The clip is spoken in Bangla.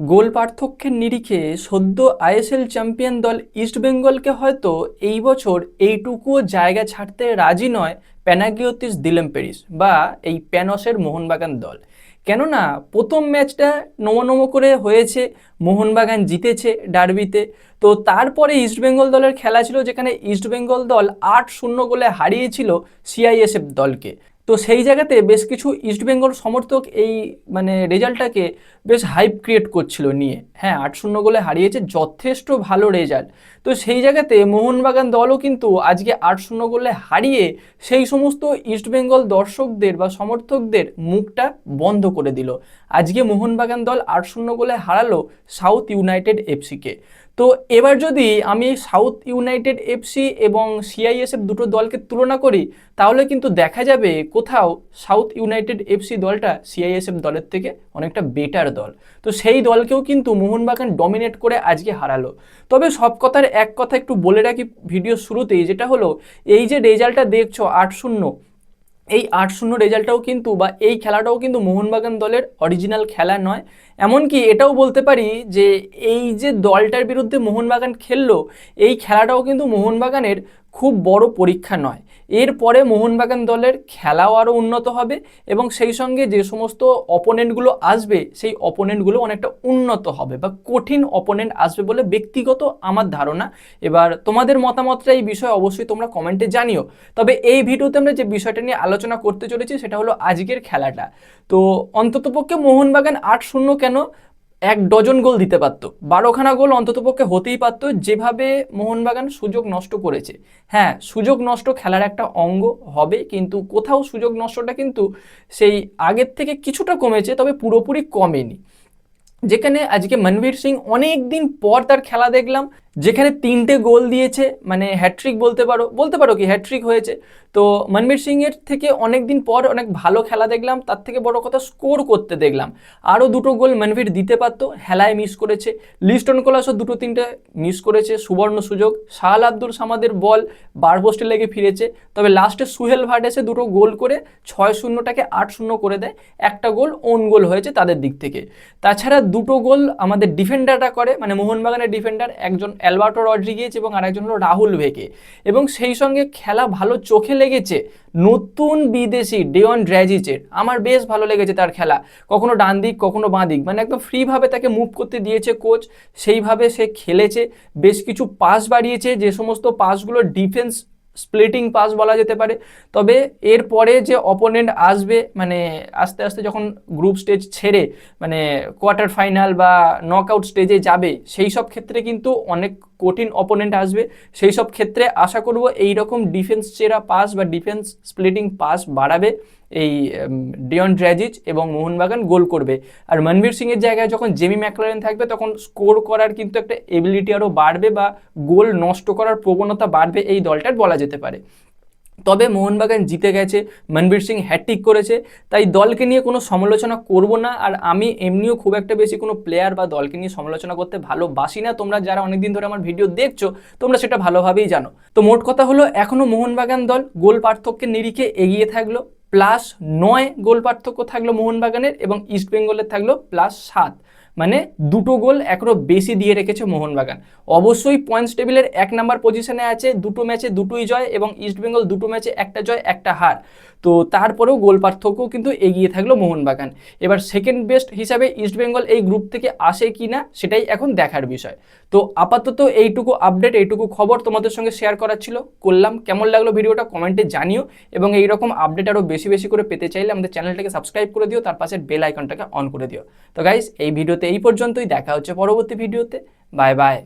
গোল পার্থক্যের নিরিখে সদ্য আইএসএল চ্যাম্পিয়ন দল ইস্টবেঙ্গলকে হয়তো এই বছর এইটুকুও জায়গা ছাড়তে রাজি নয় প্যানাগিওতিস দিলেম্পেরিস বা এই প্যানসের মোহনবাগান দল। কেননা প্রথম ম্যাচটা নমো করে হয়েছে, মোহনবাগান জিতেছে ডার্বিতে। তো তারপরে ইস্টবেঙ্গল দলের খেলা ছিল, যেখানে ইস্টবেঙ্গল দল 8-0 গোলে হারিয়েছিল সিআইএসএফ দলকে। তো সেই জায়গাতে বেশ কিছু ইস্টবেঙ্গল সমর্থক এই রেজাল্টটাকে বেশ হাইপ ক্রিয়েট করছিল নিয়ে। হ্যাঁ, 8-0 গোলে হারিয়েছে, যথেষ্ট ভালো রেজাল্ট। তো সেই জায়গাতে মোহনবাগান দলও কিন্তু আজকে 8-0 গোলে হারিয়ে সেই সমস্ত ইস্টবেঙ্গল দর্শকদের বা সমর্থকদের মুখটা বন্ধ করে দিল। আজকে মোহনবাগান দল 8-0 গোলে হারালো সাউথ ইউনাইটেড এফসিকে। তো এবার যদি আমি সাউথ ইউনাইটেড এফসি এবং সিআইএসএফ দুটো দলকে তুলনা করি, তাহলে কিন্তু দেখা যাবে কোথাও সাউথ ইউনাইটেড এফসি দলটা সিআইএসএফ দলের থেকে অনেকটা বেটার দল। তো সেই দলকেও কিন্তু মোহনবাগান ডমিনেট করে আজকে হারালো। তবে সব কথার এক কথা একটু বলে রাখি ভিডিও শুরুতেই, যেটা হলো এই যে রেজাল্টটা দেখছো 8-0, এই 8-0 রেজাল্টটাও কিন্তু বা এই খেলাটাও কিন্তু মোহনবাগান দলের অরিজিনাল খেলা নয়। এমনকি এটাও বলতে পারি যে এই যে দলটার বিরুদ্ধে মোহনবাগান খেললো, এই খেলাটাও কিন্তু মোহনবাগানের খুব বড় পরীক্ষা নয়। এরপরে মোহনবাগান দলের খেলাও আরও উন্নত হবে এবং সেই সঙ্গে যে সমস্ত অপোনেন্টগুলো আসবে, সেই অপোনেন্টগুলো অনেকটা উন্নত হবে বা কঠিন অপোনেন্ট আসবে বলে ব্যক্তিগত আমার ধারণা। এবার তোমাদের মতামতটা এই বিষয়ে অবশ্যই তোমরা কমেন্টে জানিও। তবে এই ভিডিওতে আমরা যে বিষয়টা নিয়ে আলোচনা করতে চলেছি সেটা হলো আজকের খেলাটা। তো অন্ততপক্ষে মোহনবাগান 8-0 কেন, 1 ডজন গোল দিতে পারতো, 12খানা গোল অন্ততপক্ষে হতেই পারতো, যেভাবে মোহনবাগান সুযোগ নষ্ট করেছে। হ্যাঁ, সুযোগ নষ্ট খেলার একটা অঙ্গ হবে, কিন্তু কোথাও সুযোগ নষ্টটা কিন্তু সেই আগের থেকে কিছুটা কমেছে, তবে পুরোপুরি কমেনি। যেখানে আজকে মনবীর সিং অনেক দিন পর তার খেলা দেখলাম, যেখানে 3টে গোল দিয়েছে, মানে হ্যাট্রিক বলতে পারো কি হ্যাট্রিক হয়েছে। তো মনবীর সিং এর থেকে অনেক দিন পর অনেক ভালো খেলা দেখলাম, তার থেকে বড় কথা স্কোর করতে দেখলাম। আরও 2টো গোল মনবীর দিতে পারতো, হেলায় মিস করেছে। লিস্টন কোলাসও 2-3টে মিস করেছে, সুবর্ণ সুযোগ। শাহাল আব্দুল সামাদের বল বার পোস্টে লেগে ফিরেছে। তবে লাস্টে সুহেল ভার্ডেসে 2টো গোল করে 6-0টাকে 8-0 করে দেয়। একটা গোল ওন গোল হয়েছে তাদের দিক থেকে। তাছাড়া 2টো গোল আমাদের ডিফেন্ডাররা করে, মানে মোহনবাগানের ডিফেন্ডার, একজন অ্যালবার্টো রড্রিগেজ এবং আরেকজন হলো রাহুল ভেকে। এবং সেই সঙ্গে খেলা ভালো চোখে লেগেছে নতুন বিদেশি ডেওয়ান ড্র্যাজিচের। আমার বেশ ভালো লেগেছে তার খেলা, কখনো ডান দিক কখনো বাঁ দিক, মানে একদম ফ্রিভাবে তাকে মুভ করতে দিয়েছে কোচ, সেইভাবে সে খেলেছে। বেশ কিছু পাস বাড়িয়েছে, যে সমস্ত পাসগুলো ডিফেন্স স্প্লিটিং পাস বলা যেতে পারে। তবে এরপরে যে অপোনেন্ট আসবে, মানে আস্তে আস্তে যখন গ্রুপ স্টেজ ছেড়ে মানে কোয়ার্টার ফাইনাল বা নকআউট স্টেজে যাবে, সেই সব ক্ষেত্রে কিন্তু অনেক কঠিন অপোনেন্ট আসবে। সেই সব ক্ষেত্রে আশা করব এই রকম ডিফেন্স চেরা পাস বা ডিফেন্স স্প্লিটিং পাস বাড়াবে এই ডিওন ড্র্যাজিচ এবং মোহনবাগান গোল করবে। আর মনবীর সিং এর জায়গায় যখন জেমি ম্যাকলারেন থাকবে, তখন স্কোর করার কিন্তু একটা এবিলিটি আরও বাড়বে বা গোল নষ্ট করার প্রবণতা বাড়বে এই দলটার, বলা যেতে পারে। তবে মোহনবাগান জিতে গেছে, মনবীর সিং হ্যাট্রিক করেছে, তাই দলকে নিয়ে কোনো সমালোচনা করব না। আর আমি এমনিও খুব একটা বেশি কোনো প্লেয়ার বা দলকে নিয়ে সমালোচনা করতে ভালোবাসি না। তোমরা যারা অনেকদিন ধরে আমার ভিডিও দেখছো, তোমরা সেটা ভালোভাবেই জানো। তো মোট কথা হলো, এখনও মোহনবাগান দল গোল পার্থক্যের নিরিখে এগিয়ে থাকলো, +9 গোল পার্থক্য থাকলো মোহনবাগানের, এবং ইস্টবেঙ্গলের থাকলো +7, মানে 2টো গোল এখনো বেশি দিয়ে রেখেছে মোহনবাগান। অবশ্যই পয়েন্টস টেবিলের 1 নাম্বার পজিশনে আছে, 2টো ম্যাচে 2টোই জয়, এবং ইস্টবেঙ্গল 2টো ম্যাচে 1টা জয় 1টা হার। তো তারপরেও গোল পার্থক্য কিন্তু এগিয়ে থাকলো মোহনবাগান। এবার সেকেন্ড বেস্ট হিসাবে ইস্টবেঙ্গল এই গ্রুপ থেকে আসে কি না, সেটাই এখন দেখার বিষয়। তো আপাতত এইটুকু আপডেট, এইটুকু খবর তোমাদের সঙ্গে শেয়ার করার ছিল, করলাম। কেমন লাগলো ভিডিওটা কমেন্টে জানিও, এবং এইরকম আপডেট আরও বেশি বেশি করে পেতে চাইলে আমাদের চ্যানেলটাকে সাবস্ক্রাইব করে দিও, তার পাশের বেল আইকনটাকে অন করে দিও। তো গাইস, এই ভিডিওতে এই পর্যন্তই, দেখা হচ্ছে পরবর্তী ভিডিওতে। Bye bye.